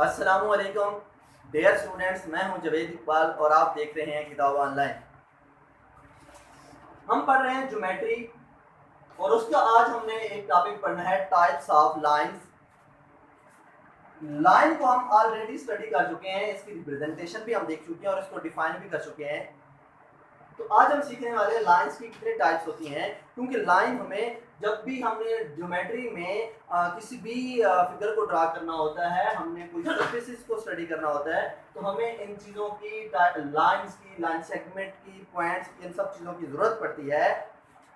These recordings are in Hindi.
अस्सलामुअलैकुम डियर स्टूडेंट्स, मैं हूं जवेद इकबाल और आप देख रहे हैं किताब ऑनलाइन। हम पढ़ रहे हैं ज्योमेट्री और उसका आज हमने एक टॉपिक पढ़ना है टाइप्स ऑफ लाइंस। लाइन को हम ऑलरेडी स्टडी कर चुके हैं, इसकी रिप्रेजेंटेशन भी हम देख चुके हैं और इसको डिफाइन भी कर चुके हैं। तो आज हम सीखने वाले हैं लाइंस की कितने टाइप्स होती हैं, क्योंकि लाइन हमें जब भी हमने ज्योमेट्री में किसी भी फिगर को ड्रा करना होता है, हमने कोई सरफेसेस को स्टडी करना होता है, तो हमें इन चीज़ों की लाइंस की, लाइन सेगमेंट की, पॉइंट्स की, इन सब चीज़ों की ज़रूरत पड़ती है।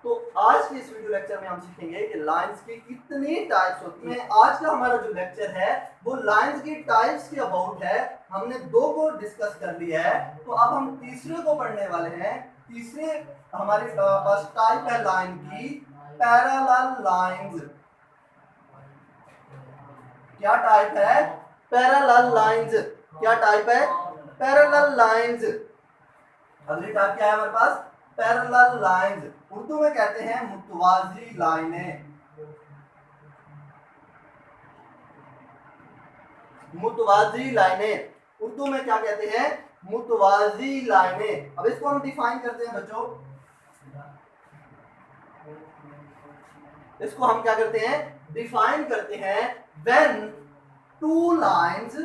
तो आज के इस वीडियो लेक्चर में हम सीखेंगे कि लाइंस की कितनी टाइप्स होती हैं। आज का हमारा जो लेक्चर है वो लाइंस की टाइप्स के अबाउट है। हमने दो को डिस्कस कर लिया है, तो अब हम तीसरे को पढ़ने वाले हैं। तीसरे हमारे पास टाइप है लाइन की पैरेलल लाइंस। क्या टाइप है? Parallel lines. क्या टाइप है? Parallel lines. अगली टाइप क्या है हमारे पास? Parallel lines. उर्दू में कहते हैं मुतवाज़ी लाइनें। मुतवाज़ी लाइनें उर्दू में क्या कहते हैं? मुतवाज़ी लाइनें। अब इसको हम डिफाइन करते हैं बच्चों। इसको हम क्या करते हैं? डिफाइन करते हैं। When two lines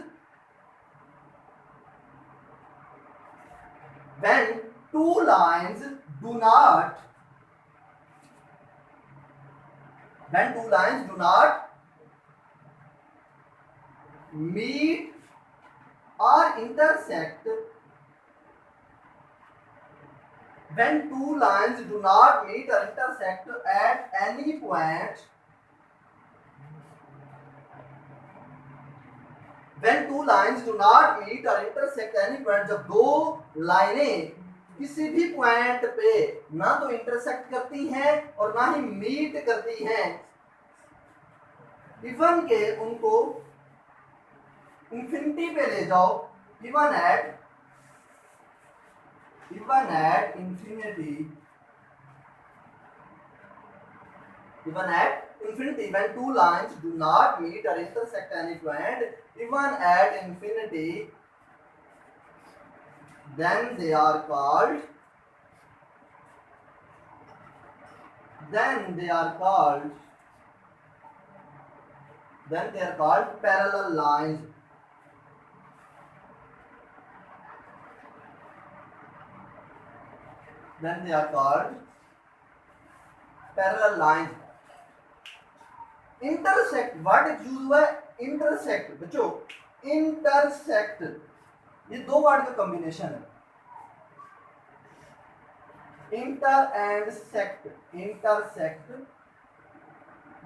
do not meet or intersect at any point, जब दो लाइनें किसी भी पॉइंट पे ना तो इंटरसेक्ट करती हैं और ना ही मीट करती हैं, इवन के उनको इंफिनिटी पे ले जाओ, even at infinity, when two lines do not meet or intersect any point, even at infinity, then they are called parallel lines. Then they are called parallel lines. Intersect, word use हुआ है इंटरसेक्ट। बच्चों इंटरसेक्ट ये दो वर्ड का कॉम्बिनेशन है। इंटर एंड सेक्ट, इंटरसेक्ट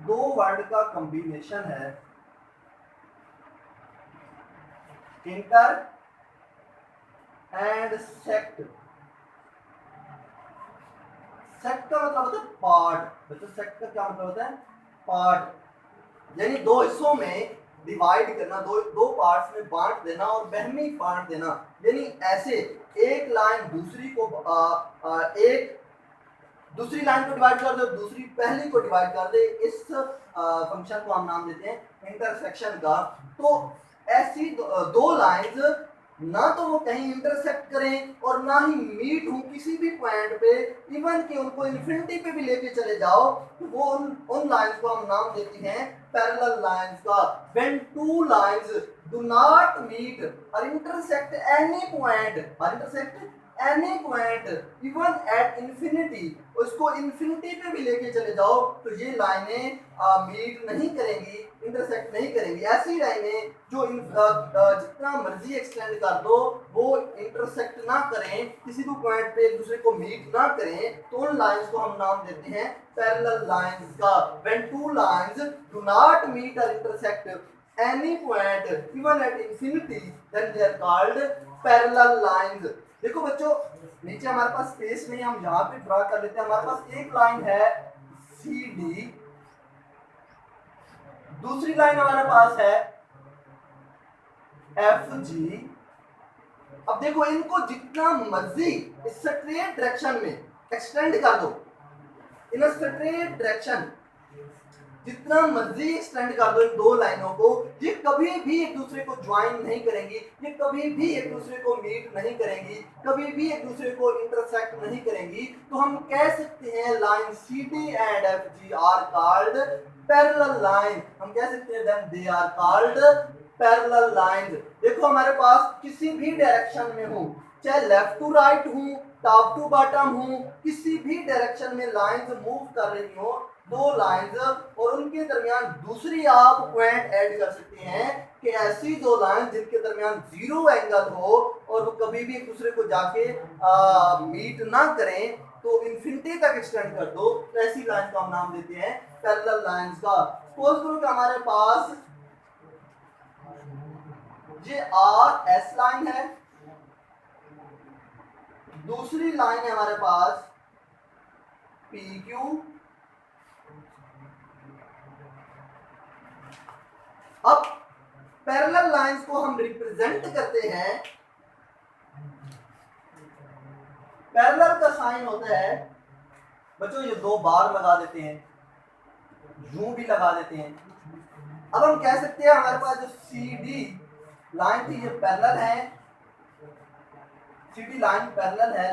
दो वर्ड का कॉम्बिनेशन है। Inter and sect. सेक्ट का मतलब होता है पार्ट। बच्चों सेक्ट का क्या मतलब होता है? पार्ट, यानी दो हिस्सों में डिवाइड करना, दो पार्ट्स में बांट देना और बहमी बांट देना। यानी ऐसे एक लाइन दूसरी को एक दूसरी लाइन को डिवाइड कर दे, दूसरी पहली को डिवाइड कर दे। इस फंक्शन को हम नाम देते हैं इंटरसेक्शन का। तो ऐसी दो लाइंस ना तो वो कहीं इंटरसेक्ट करें और ना ही मीट हो किसी भी पॉइंट पे, इवन कि उनको इन्फिनिटी पे भी लेके चले जाओ, तो वो उन लाइंस को हम नाम देते हैं पैरेलल लाइंस का। When two lines do not meet और intersect any point even at infinity, उसको इन्फिनिटी पे भी लेके चले जाओ तो ये लाइनें मीट नहीं करेंगी, इंटरसेक्ट नहीं करेंगी। ऐसी लाइनें जो जितना मर्जी एक्सटेंड कर दो वो इंटरसेक्ट ना करें, किसी भी पॉइंट पे एक दूसरे को मीट ना करें, तो उन लाइंस को हम नाम देते हैं पैरेलल लाइंस का। When two lines do not meet और intersect any point even at infinity, then they are called parallel lines. देखो बच्चों नीचे हमारे पास स्पेस में हम यहाँ पे ड्रा कर लेते हैं। हमारे पास एक लाइन है CD, दूसरी लाइन हमारे पास है FG। अब देखो इनको जितना मर्जी स्ट्रेट डायरेक्शन में एक्सटेंड कर दो, इन स्ट्रेट डायरेक्शन जितना मर्जी एक्सटेंड कर दो इन दो लाइनों को, ये कभी भी एक दूसरे को ज्वाइन नहीं करेंगी, ये कभी भी एक दूसरे को मीट नहीं करेंगी, कभी भी एक दूसरे को इंटरसेक्ट नहीं करेंगी। तो हम कह सकते हैं line CD and FG are called parallel line. हम कह सकते हैं then they are called parallel lines. देखो हमारे पास किसी भी डायरेक्शन में हो, चाहे लेफ्ट टू राइट हूं, टॉप टू बॉटम हूं, किसी भी डायरेक्शन में लाइंस मूव कर रही हो, दो लाइंस और उनके दरमियान दूसरी आप पॉइंट ऐड कर सकते हैं कि ऐसी दो लाइन जिनके दरमियान जीरो एंगल हो और वो कभी भी एक दूसरे को जाके मीट ना करें, तो इन्फिनिटी तक एक्सटेंड कर दो, तो ऐसी लाइन को हम नाम देते हैं पैरेलल लाइंस का। सपोज करो कि हमारे पास ये RS लाइन है, दूसरी लाइन है हमारे पास PQ। अब पैरेलल लाइंस को हम रिप्रेजेंट करते हैं, पैरेलल का साइन होता है बच्चों, ये दो बार लगा देते हैं, यूं भी लगा देते हैं। अब हम कह सकते हैं हमारे पास जो CD लाइन थी ये पैरेलल है, CD लाइन पैरेलल है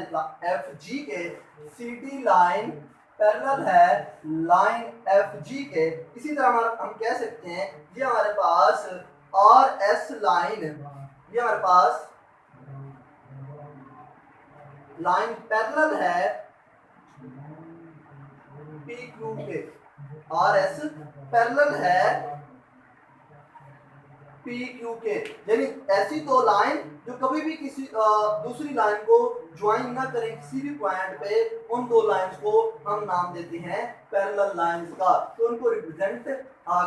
FG के, CD लाइन पैरेलल है लाइन FG के। इसी तरह हम कह सकते हैं ये हमारे पास RS लाइन, ये हमारे पास लाइन पैरेलल है PQ के, RS पैरेलल है PQ के। यानी ऐसी दो लाइन जो कभी भी किसी दूसरी लाइन को ज्वाइन ना करें किसी भी पॉइंट पे, उन दो लाइंस को हम नाम देते हैं पैरेलल लाइंस का। तो उनको रिप्रेजेंट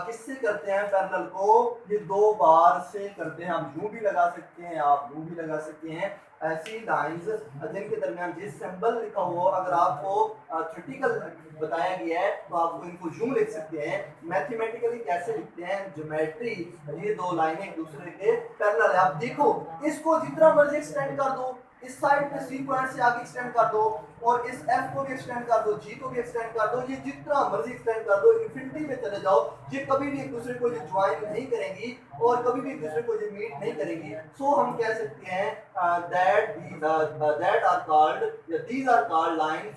किससे करते हैं पैरेलल को? ये दो बार से करते हैं। हम यूं भी लगा सकते हैं, आप यूं भी लगा सकते हैं। ऐसी लाइंस जिनके दरमियान जिस सिंबल लिखा हो, अगर आपको थ्योरेटिकल बताया गया है तो आप इनको यूं लिख सकते हैं। मैथमेटिकली कैसे लिखते हैं? ज्योमेट्री, ये दो लाइनें एक दूसरे के पैरेलल है। आप देखो इसको जितना मर्जी एक्सटेंड कर दो, इस साइड पे C पॉइंट से आगे एक्सटेंड कर दो और इस F को भी एक्सटेंड कर दो, G को भी एक्सटेंड कर दो, ये जितना मर्जी एक्सटेंड कर दो, इन्फिनिटी में चले जाओ, ये कभी भी एक दूसरे को ज्वाइन नहीं करेंगी और कभी भी एक दूसरे को मीट नहीं करेंगी। सो हम कह सकते हैं दैट आर कॉल्ड या these are called lines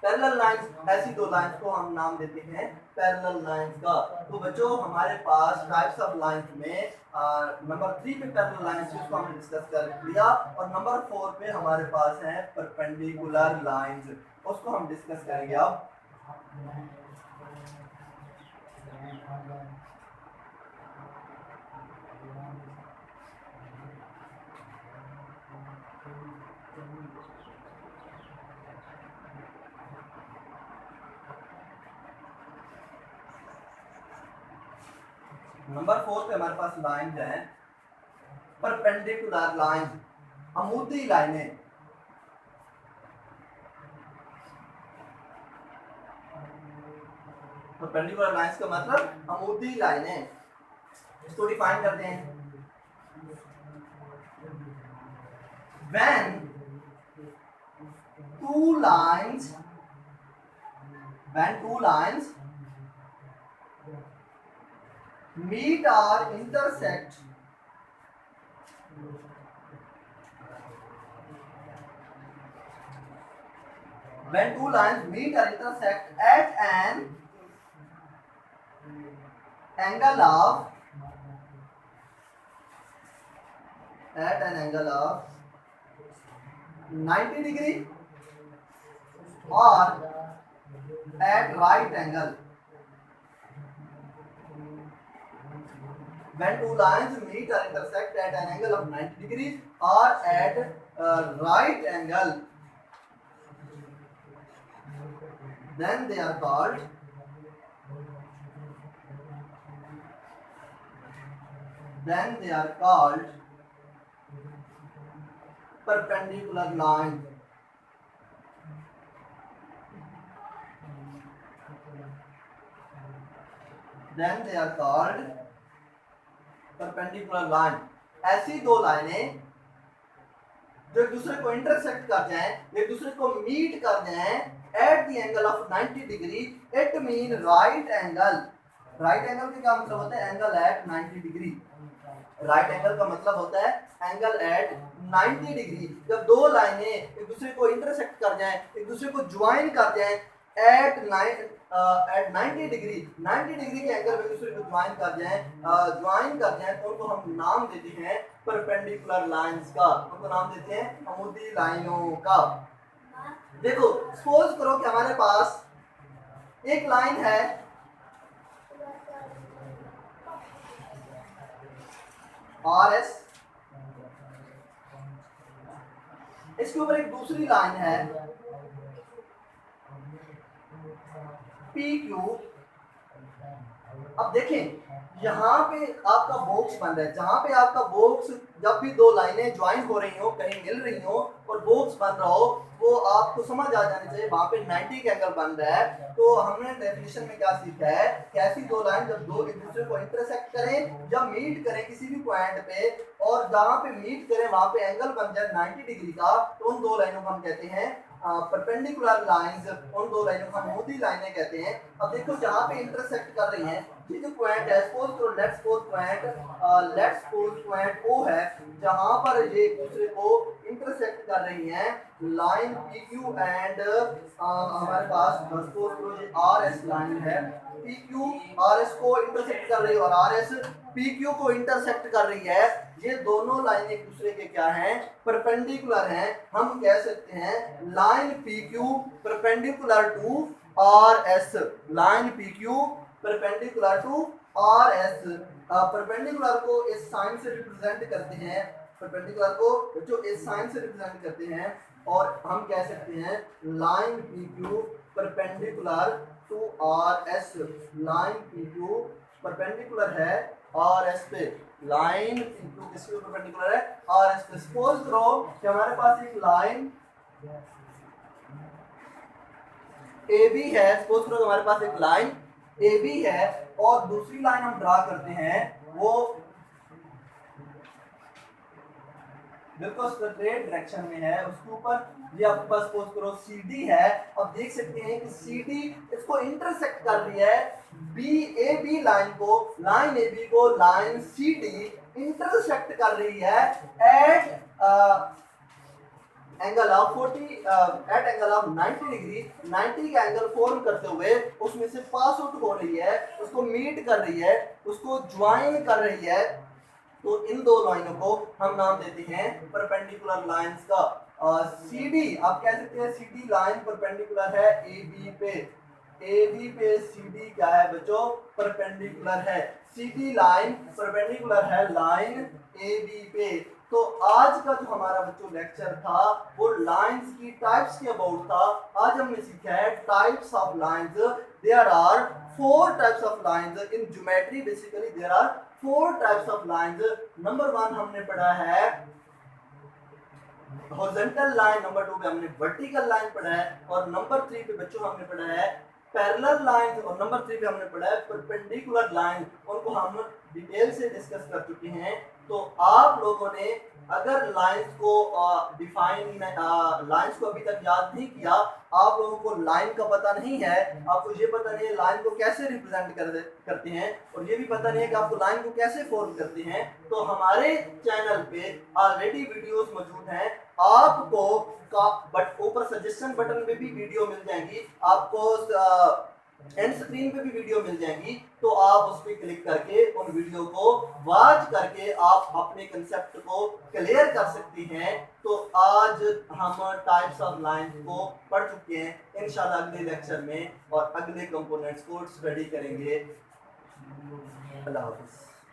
parallel lines. ऐसी दो लाइंस को हम नाम देते हैं पैरेलल लाइंस का। तो बच्चों हमारे पास टाइप्स ऑफ लाइंस में नंबर 3 पे पैरेलल लाइंस जिसको हमने डिस्कस कर लिया, और नंबर 4 पे हमारे पास है परपेंडिकुलर लाइंस, उसको हम डिस्कस करेंगे अब। नंबर 4 पे हमारे पास लाइन है परपेंडिकुलर लाइन, अमूदी लाइनें। परपेंडिकुलर लाइंस का मतलब अमूदी लाइनें। इसको डिफाइन करते हैं। When two lines meet or intersect, when two lines meet or intersect at an angle of 90 degree or at right angle. When two lines meet or intersect at an angle of 90 degrees or at right angle, then they are called perpendicular lines. Then they are called perpendicular line. ऐसी दो लाइनें जो एक दूसरे को इंटरसेक्ट कर जाएं, एक दूसरे को मीट कर जाएं, at the angle of 90 degree it mean right angle. Right angle का क्या मतलब होता है? Angle at 90 degree. Right angle का मतलब होता है एंगल एट 90 डिग्री। जब दो लाइनें एक दूसरे को इंटरसेक्ट कर जाएं, एक दूसरे को ज्वाइन कर जाएं एट 90 डिग्री, 90 डिग्री के एंगल में दूसरे को ज्वाइन कर जाएं तो उनको हम नाम देते हैं परपेंडिकुलर लाइंस का, उनको नाम देते हैं अमुदी लाइनों का। देखो सपोज करो कि हमारे पास एक लाइन है RS, इसके ऊपर एक दूसरी लाइन है PQ। अब देखें यहाँ पे आपका बॉक्स बन रहा है, जहां पे आपका बॉक्स जब भी दो लाइनें ज्वाइन हो रही हो, कहीं मिल रही हो और बॉक्स बन रहा हो, वो आपको समझ आ जानी चाहिए वहां पे 90 का एंगल बन रहा है। तो हमने डेफिनेशन में क्या सीखा है, कैसी दो लाइन जब दो एक दूसरे को इंटरसेक्ट करें, जब मीट करें किसी भी पॉइंट पे और जहां पे मीट करें वहां पे एंगल बन जाए 90 डिग्री का, तो उन दो लाइनों को हम कहते हैं परपेंडिकुलर लाइंस। उन दो लाइनों को हम मोदी लाइनें कहते हैं। अब देखो जहां पे इंटरसेक्ट कर रही हैं, ये जो पॉइंट है, सपोज करो लेट्स सपोज पॉइंट O है, जहां पर ये एक दूसरे को इंटरसेक्ट कर रही हैं लाइन PQ एंड हमारे पास सपोज करो ये RS लाइन है, PQ RS को इंटरसेक्ट कर रही है और RS PQ को इंटरसेक्ट कर रही है। ये दोनों लाइन एक दूसरे के क्या हैं? परपेंडिकुलर हैं। हम कह सकते हैं line PQ perpendicular to RS, line PQ perpendicular to RS। Perpendicular को इस साइन से रिप्रेजेंट करते हैं, परपेंडिकुलर को जो इस साइन से रिप्रेजेंट करते हैं और हम कह सकते हैं line PQ perpendicular to RS। Line PQ perpendicular है RS पे, लाइन PQ किसके परपेंडिकुलर है? RS पे। सपोज करो कि हमारे पास एक लाइन AB है, सपोज करो हमारे पास एक लाइन AB है और दूसरी लाइन हम ड्रा करते हैं, वो बिल्कुल स्ट्रेट डायरेक्शन में है, उसके ऊपर ये आपके पास सपोज करो CD है। अब देख सकते हैं कि CD इसको इंटरसेक्ट कर रही है AB लाइन को, लाइन AB को लाइन CD इंटरसेक्ट कर रही है एट एंगल ऑफ 90 डिग्री। 90 का एंगल फॉर्म करते हुए उसमें से पास आउट हो रही है, उसको मीट कर रही है, उसको ज्वाइन कर रही है। तो इन दो लाइनों को हम नाम देते हैं परपेंडिकुलर लाइंस का। CD आप कह सकते हैं CD लाइन परपेंडिकुलर है AB पे, AB पे CD क्या है बच्चों? परपेंडिकुलर है। CD लाइन परपेंडिकुलर है लाइन AB पे। तो आज का जो हमारा बच्चों लेक्चर था वो लाइंस की टाइप्स के अबाउट था। आज हमने सीखा है types of lines. There are 4 types of lines in geometry. Basically there are 4 types of lines. Number 1 हमने पढ़ा है हॉरिजॉन्टल लाइन, नंबर 2 पे हमने वर्टिकल लाइन पढ़ा है और नंबर 3 पे बच्चों हमने पढ़ा है पैरेलल लाइन और नंबर 3 पे हमने पढ़ा है परपेंडिकुलर लाइन। उनको हम डिटेल से डिस्कस कर चुके हैं। तो आप लोगों ने अगर लाइंस को लाइंस को अभी तक याद नहीं किया, आप लोगों को लाइन का पता नहीं है, आपको ये पता नहीं है लाइन को कैसे रिप्रेजेंट करते हैं और ये भी पता नहीं है कि आपको लाइन को कैसे फॉर्म करते हैं, तो हमारे चैनल पे ऑलरेडी वीडियोस मौजूद हैं। आपको बट ऊपर सजेशन बटन पे भी वीडियो मिल जाएंगी, आपको एंड स्क्रीन पे भी वीडियो मिल जाएंगी। तो आप उस पर क्लिक करके उन वीडियो को वॉच करके आप अपने कंसेप्ट को क्लियर कर सकते हैं। तो आज हम टाइप्स ऑफ लाइंस को पढ़ चुके हैं। इंशाल्लाह अगले लेक्चर में और अगले कंपोनेंट्स को स्टडी करेंगे। अल्लाह हाफिज़।